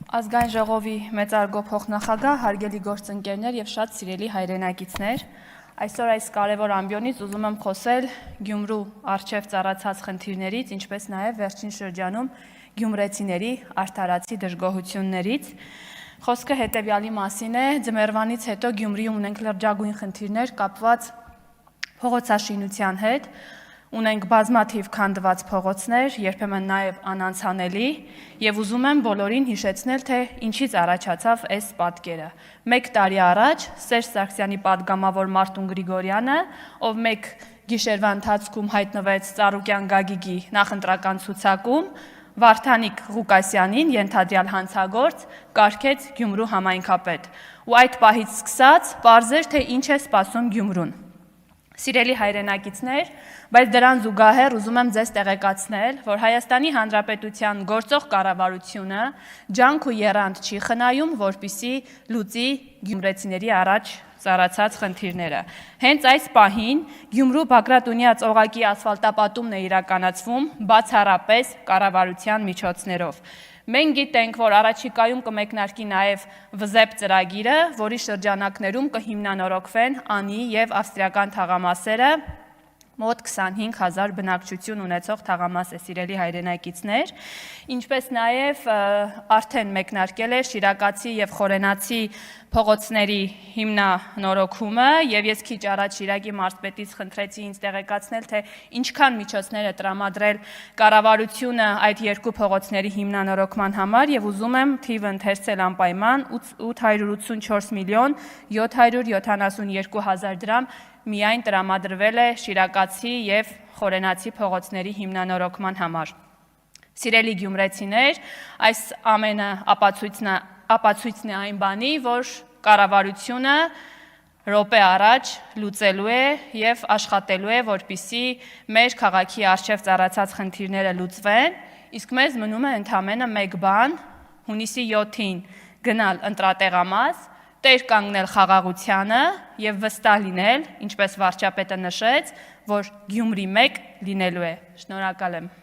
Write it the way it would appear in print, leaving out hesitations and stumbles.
Ազգային ժողովի մեծարգո փոխնախագահ, հարգելի գործընկերներ եւ շատ սիրելի հայրենակիցներ, այսօր այս կարևոր ամբիոնից ուզում եմ խոսել Գյումրու առջև ծառացած խնդիրներից, ինչպես նաեւ վերջին շրջանում գյումրեցիների արդարացի դժգոհություններից։ Խոսքը հետեւյալի մասին է, ձմեռվանից հետո Գյումրիում ունենք լրջագույն խնդիրներ կապված փողոցաշինության հետ, ունենք բազմաթիվ քանդված փողոցներ, երբեմն նաև անանցանելի, եւ ուզում եմ բոլորին հիշեցնել, թե ինչից առաջացավ այս պատկերը։ 1 տարի առաջ Սերժ Սարգսյանի падգամավոր Մարտուն Գրիգորյանը, ով մեկ գիշերվա ընթացքում հայտնվեց Ծառուկյան Գագիկի նախընտրական ցուցակում, Վարդանիկ Ղուկասյանին, ենթադրյալ հանցագործ, կարգեց Գյումրու համայնքապետ։ Ու այդ պահից սկսած պարզեր, թե ինչ է սպասում Գյումրուն։ Սիրելի հայրենակիցներ, բայց դրան զուգահեռ ուզում եմ ձեզ տեղեկացնել, որ Հայաստանի Հանրապետության գործող կառավարությունը ջանք ու եռանդ չի խնայում, որպեսզի լուծի գյումրեցիների առաջ ծառացած խնդիրները։ Հենց այս պահին Գյումրու Բագրատունյա ծողակի ասֆալտապատումն է իրականացվում բացառապես կառավարության միջոցներով։ Մենք գիտենք, որ առաջիկայում կմեկնարկի նաև ՎԶԵՊ ծրագիրը, որի շրջանակներում կհիմնանորոգվեն անի եւ ավստրիական թաղամասերը, մոտ 25,000 բնակչություն ունեցող թաղամաս է, սիրելի հայրենակիցներ, ինչպես նաև արդեն մեկնարկել է Շիրակացի եւ Խորենացի փողոցների հիմնանորոգումը, եւ ես քիչ առաջ Շիրակի մարզպետից խնդրեցի ինձ տեղեկացնել, թե ինչքան միջոցներ է տրամադրել կառավարությունը այդ երկու փողոցների հիմնանորոգման համար, եւ ուզում եմ թիվը ընթերցել անպայման 884 միլիոն 772 հազար դրամ միայն տրամադրվել է Շիրակացի եւ Խորենացի փողոցների հիմնանորոգման համար։ Սիրելի գյումրեցիներ, այս ամենը ապացույցն է այն բանի, որ կառավարությունը րոպե առաջ լուծելու է եւ աշխատելու է, որպեսզի մեր քաղաքի առջև ծառացած խնդիրները լուծվեն, իսկ մեզ մնում է ընդամենը մեկ բան՝ հունիսի 7-ին գնալ ընտրատեղամաս, տեր կանգնել խաղաղությանը եւ վստահ լինել, ինչպես վարչապետը նշեց, որ Գյումրի 1 լինելու է։ Շնորհակալ եմ։